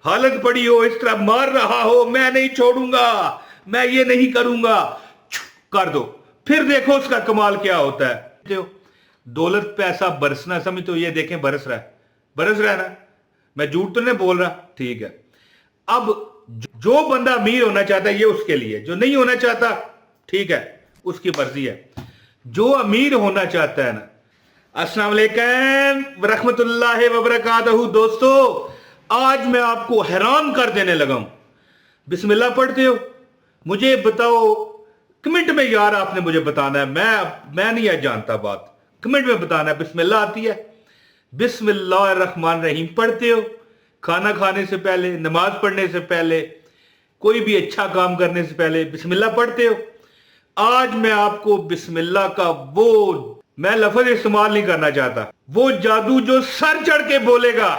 हालत पड़ी हो, इस तरह मार रहा हो, मैं नहीं छोड़ूंगा, मैं ये नहीं करूंगा, कर दो, फिर देखो उसका कमाल क्या होता है। दौलत पैसा बरसना, समझ तो ये देखें बरस रहा है, बरस रहा है ना, मैं झूठ तो नहीं बोल रहा, ठीक है। अब जो बंदा अमीर होना चाहता है ये उसके लिए, जो नहीं होना चाहता ठीक है, उसकी मर्जी है। जो अमीर होना चाहता है ना, अस्सलाम वालेकुम रहमतुल्लाहि व बरकातहू। दोस्तों, आज मैं आपको हैरान कर देने लगा हूं। बिस्मिल्लाह पढ़ते हो? मुझे बताओ कमेंट में यार, आपने मुझे बताना है, मैं नहीं आज जानता बात, कमेंट में बताना है। बिस्मिल्लाह आती है? बिस्मिल्लाहिर्रहमानिर्रहीम पढ़ते हो? खाना खाने से पहले, नमाज पढ़ने से पहले, कोई भी अच्छा काम करने से पहले बिस्मिल्लाह पढ़ते हो? आज मैं आपको बिस्मिल्लाह का मैं लफ्ज इस्तेमाल नहीं करना चाहता, वो जादू जो सर चढ़ के बोलेगा,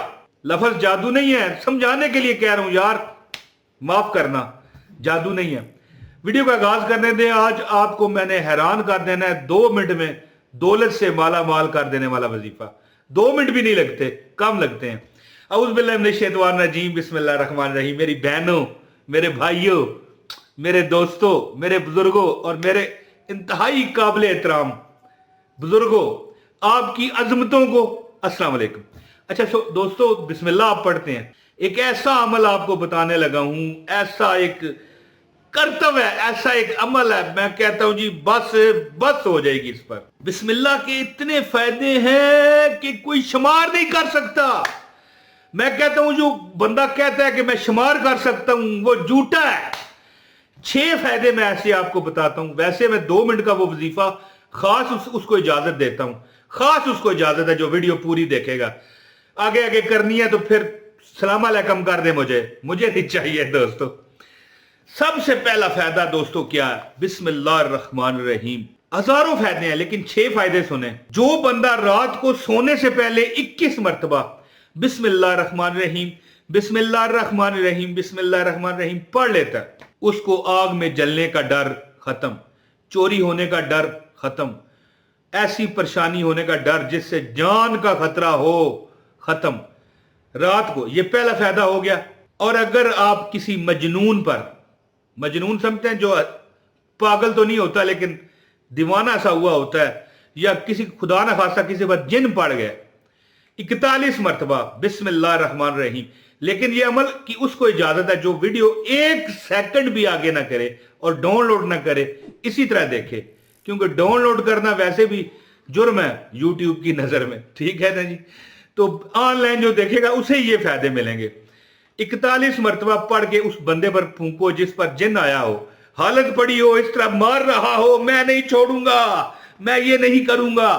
लफ्ज जादू नहीं है, समझाने के लिए कह रहा हूं यार, माफ करना, जादू नहीं है। वीडियो का आगाज करने दें। आज आपको मैंने हैरान कर देना है, 2 मिनट में दौलत से माला माल कर देने वाला वजीफा। 2 मिनट भी नहीं लगते, कम लगते हैं। औज़ु बिल्लाहि मिनश शैतानिर रजीम, बिस्मिल्लाहिर रहमानिर रहीम। मेरी बहनों, मेरे भाइयों, मेरे दोस्तों, मेरे बुजुर्गों और मेरे इंतहाई काबिल एहतराम बुजुर्गों, आपकी अजमतों को अस्सलाम वालेकुम। अच्छा दोस्तों, बिस्मिल्लाह आप पढ़ते हैं, एक ऐसा अमल आपको बताने लगा हूं, ऐसा एक कर्तव्य है, ऐसा एक अमल है, मैं कहता हूं जी बस हो जाएगी इस पर। बिस्मिल्लाह के इतने फायदे हैं कि कोई शुमार नहीं कर सकता। मैं कहता हूं जो बंदा कहता है कि मैं शुमार कर सकता हूं, वो झूठा है। 6 फायदे मैं ऐसे आपको बताता हूं। वैसे मैं 2 मिनट का वो वजीफा खास उसको इजाजत देता हूं, खास उसको इजाजत है जो वीडियो पूरी देखेगा। आगे आगे करनी है तो फिर सलाम अलैकुम कर दे, मुझे नहीं चाहिए। दोस्तों, सबसे पहला फायदा दोस्तों क्या है? बिस्मिल्लाहिर्रहमानिर्रहीम। हजारों फायदे हैं लेकिन 6 फायदे सुने। जो बंदा रात को सोने से पहले 21 मरतबा बिस्मिल्लाहिर्रहमानिर्रहीम, बिस्मिल्लाहिर्रहमानिर्रहीम, बिस्मिल्लाहिर्रहमानिर्रहीम पढ़ लेता है, उसको आग में जलने का डर खत्म, चोरी होने का डर खत्म, ऐसी परेशानी होने का डर जिससे जान का खतरा हो खत्म। रात को, यह पहला फायदा हो गया। और अगर आप किसी मजनून पर, मजनून समझते हैं, जो पागल तो नहीं होता लेकिन दीवाना सा हुआ होता है, या किसी खुदा ना खासा किसी पर जिन पड़ गया, 41 मरतबा बिस्मिल्लाहिर्रहमानिर्रहीम। लेकिन यह अमल की उसको इजाजत है जो वीडियो 1 सेकंड भी आगे ना करे और डाउनलोड ना करे, इसी तरह देखे, क्योंकि डाउनलोड करना वैसे भी जुर्म है यूट्यूब की नजर में, ठीक है ना जी। तो ऑनलाइन जो देखेगा उसे ये फायदे मिलेंगे। 41 मरतबा पढ़ के उस बंदे पर फूंको जिस पर जिन आया हो, हालत पड़ी हो, इस तरह मार रहा हो, मैं नहीं छोड़ूंगा, मैं ये नहीं करूंगा,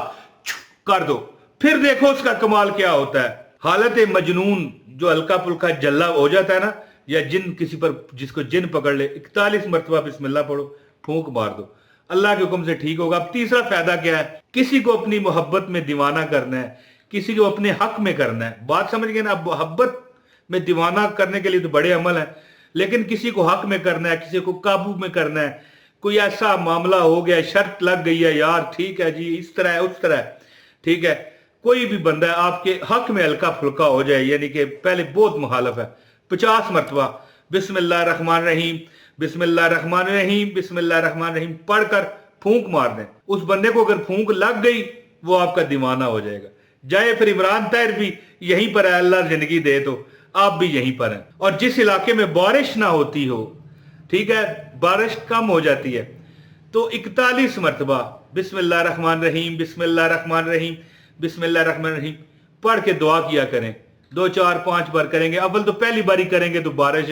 कर दो, फिर देखो उसका कमाल क्या होता है। हालत मजनून जो हल्का पुल्का जल्ला हो जाता है ना, या जिन किसी पर, जिसको जिन पकड़ ले, 41 मरतबा बिस्मिल्लाह पढ़ो, फूंक मार दो, अल्लाह के हुक्म से ठीक होगा। अब तीसरा फायदा क्या है? किसी को अपनी मोहब्बत में दीवाना करना है, किसी को अपने हक में करना है। बात समझ गए ना? अब मोहब्बत में दीवाना करने के लिए तो बड़े अमल है, लेकिन किसी को हक में करना है, किसी को काबू में करना है, कोई ऐसा मामला हो गया, शर्त लग गई है यार, ठीक है जी, इस तरह है उस तरह है, ठीक है, कोई भी बंदा है आपके हक में हल्का फुल्का हो जाए, यानी कि पहले बहुत मुखालफ है, 50 मरतबा बिस्मिल्लाहिर्रहमानिर्रहीम, बिस्मिल्लाहिर्रहमानिर्रहीम, बिस्मिल्लाहिर्रहमानिर्रहीम पढ़कर फूंक मार दें। उस बंदे को अगर फूंक लग गई, वो आपका दीवाना हो जाएगा। जाए फिर इमरान ताहिर भी यहीं पर है, अल्लाह जिंदगी दे तो आप भी यहीं पर हैं। और जिस इलाके में बारिश ना होती हो, ठीक है, बारिश कम हो जाती है, तो 41 मरतबा बिस्मिल्लाहिर्रहमानिर्रहीम, बिस्मिल्लाहिर्रहमानिर्रहीम, बिस्मिल्लाहिर्रहमानिर्रहीम पढ़ के दुआ किया करें। 2 4 5 बार करेंगे, अव्वल तो पहली बारी करेंगे तो बारिश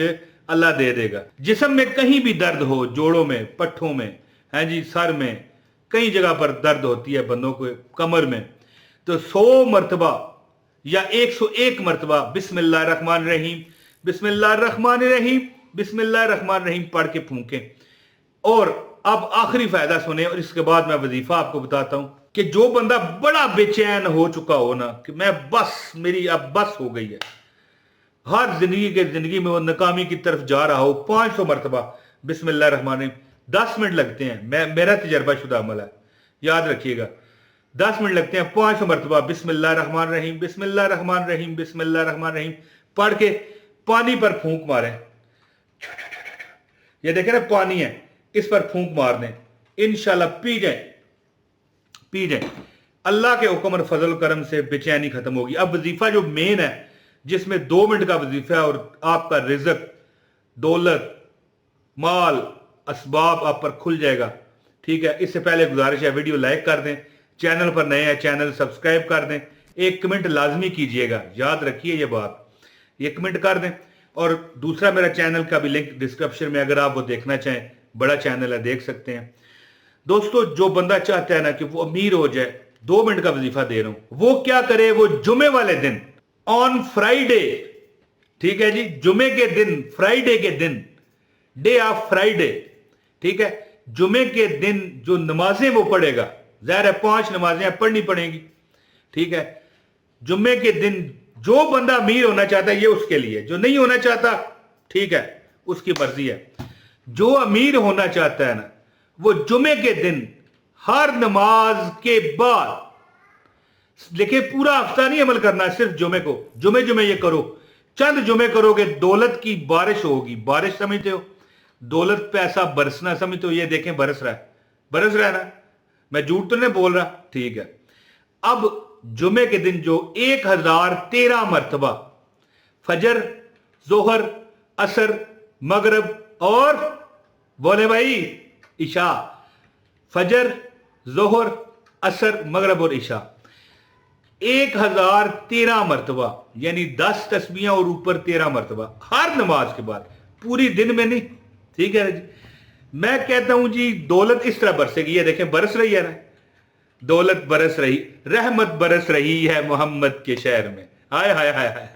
अल्लाह दे देगा। जिस्म में कहीं भी दर्द हो, जोड़ों में, पट्ठों में, है जी, सर में, कई जगह पर दर्द होती है बंदों को, कमर में, तो 100 मरतबा या 101 मरतबा बिस्मिल्लाहिर्रहमानिर्रहीम, बिस्मिल्लाहिर्रहमानिर्रहीम, बिस्मिल्लाहिर्रहमानिर्रहीम पढ़ के फूंकें। और अब आखिरी फायदा सुने और इसके बाद मैं वजीफा आपको बताता हूं कि जो बंदा बड़ा बेचैन हो चुका हो ना, कि मैं बस, मेरी अब बस हो गई है, हर जिंदगी में वो नाकामी की तरफ जा रहा हो, 500 मरतबा बिस्मिल्लाहिर्रहमानिर्रहीम। 10 मिनट लगते हैं, मेरा तजर्बा शुदा अमल है, याद रखिएगा, 10 मिनट लगते हैं। 500 मरतबा बिस्मिल्लाहिर्रहमानिर्रहीम, बिस्मिल्लाहिर्रहमानिर्रहीम, बिस्मिल्लाहिर्रहमानिर्रहीम पढ़ के पानी पर फूंक मारें, ये देखें ना पानी है, इस पर फूंक मार दें, इंशाल्लाह पी जाए। अल्लाह के हुक्म और फजल करम से बेचैनी खत्म होगी। अब वजीफा जो मेन है, जिसमें 2 मिनट का वजीफा है और आपका रिजक, दौलत, माल, असबाब आप पर खुल जाएगा। ठीक है, इससे पहले गुजारिश है वीडियो लाइक कर दें, चैनल पर नए हैं चैनल सब्सक्राइब कर दें, 1 कमेंट लाजमी कीजिएगा, याद रखिए ये बात, 1 कमेंट कर दें। और दूसरा मेरा चैनल का भी लिंक डिस्क्रिप्शन में, अगर आप वो देखना चाहें, बड़ा चैनल है, देख सकते हैं। दोस्तों, जो बंदा चाहता है ना कि वो अमीर हो जाए, 2 मिनट का वजीफा दे रहा हूं, वो क्या करे, वो जुमे वाले दिन, ऑन फ्राइडे, ठीक है जी, जुमे के दिन, फ्राइडे के दिन, डे ऑफ फ्राइडे, ठीक है, जुमे के दिन जो नमाजें वो पढ़ेगा, ज़ाहिर है 5 नमाजें पढ़नी पड़ेंगी, ठीक है। जुम्मे के दिन जो बंदा अमीर होना चाहता है ये उसके लिए, जो नहीं होना चाहता ठीक है, उसकी मर्जी है। जो अमीर होना चाहता है ना, वो जुमे के दिन हर नमाज के बाद, देखिए पूरा हफ्ता नहीं अमल करना, सिर्फ जुमे को, जुमे ये करो, चंद जुमे करोगे, दौलत की बारिश होगी। बारिश समझते हो, दौलत पे ऐसा बरसना समझते हो, ये देखें बरस रहा है ना, मैं झूठ तो नहीं बोल रहा, ठीक है। अब जुमे के दिन जो 1013 मरतबा फजर, जोहर, असर, मगरब और बोले भाई इशा, फजर, जोहर, असर, मगरब और इशा, 1013 मरतबा, यानी 10 तस्बीहां और ऊपर 13 मरतबा हर नमाज के बाद, पूरी दिन में नहीं, ठीक है जी। मैं कहता हूं जी दौलत इस तरह बरसेगी, ये देखें बरस रही है ना, दौलत बरस रही, रहमत बरस रही है मोहम्मद के शहर में, हाय हाय हाय हाय।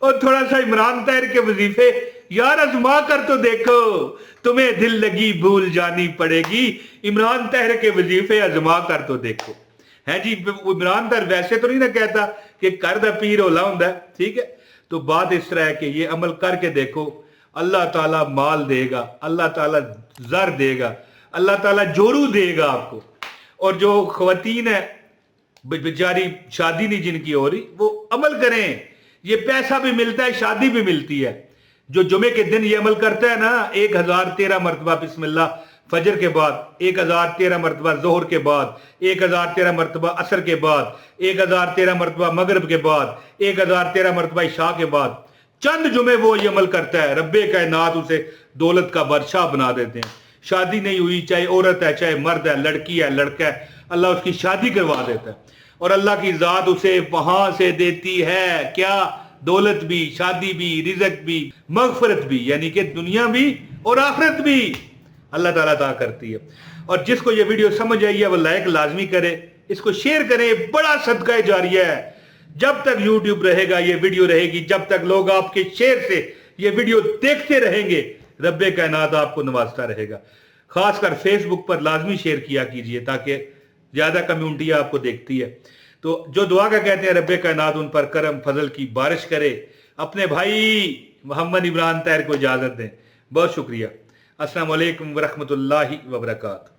और थोड़ा सा इमरान ताहिर के वजीफे यार आजमा कर तो देखो, तुम्हें दिल लगी भूल जानी पड़ेगी, इमरान ताहिर के वजीफे आजमा कर तो देखो, है जी। इमरान ताहिर वैसे तो नहीं ना कहता कि कर दा पीर होला हुंदा, ठीक है। तो बात इस तरह है कि ये अमल करके देखो, अल्लाह ताला माल देगा, अल्लाह ताला जर देगा, अल्लाह ताला जोरू देगा आपको। और जो ख्वातीन है बेचारी शादी नहीं जिनकी हो रही, वो अमल करें, ये पैसा भी मिलता है, शादी भी मिलती है। जो जुमे के दिन ये अमल करता है ना, 1013 मरतबा बिस्मिल्लाह फजर के बाद, 1013 मरतबा जोहर के बाद, 1013 मरतबा असर के बाद, 1013 मरतबा मगरब के बाद, 1013 मरतबा इशा के बाद, चंद जुमे वो ये अमल करता है, रब्बे कायनात उसे दौलत का बादशाह बना देते हैं। शादी नहीं हुई, चाहे औरत है, चाहे मर्द है, लड़की है, लड़का है, अल्लाह उसकी शादी करवा देता है। और अल्लाह की ज़ात उसे वहां से देती है क्या, दौलत भी, शादी भी, रिज़्क भी, मगफरत भी, यानी कि दुनिया भी और आखिरत भी अल्लाह ताला अता करती है। और जिसको ये वीडियो समझ आई है वो लाइक लाजमी करे, इसको शेयर करें, बड़ा सदका जारिया है। जब तक यूट्यूब रहेगा ये वीडियो रहेगी, जब तक लोग आपके शेयर से ये वीडियो देखते रहेंगे, रब्बे कायनात आपको नवाजता रहेगा। खासकर फेसबुक पर लाजमी शेयर किया कीजिए ताकि ज्यादा कम्युनिटी आपको देखती है। तो जो दुआ का कहते हैं रब्बे कायनात उन पर करम फजल की बारिश करे। अपने भाई मोहम्मद इमरान ताहिर को इजाजत दें। बहुत शुक्रिया। अस्सलाम वालेकुम व रहमतुल्लाहि व बरकातहू।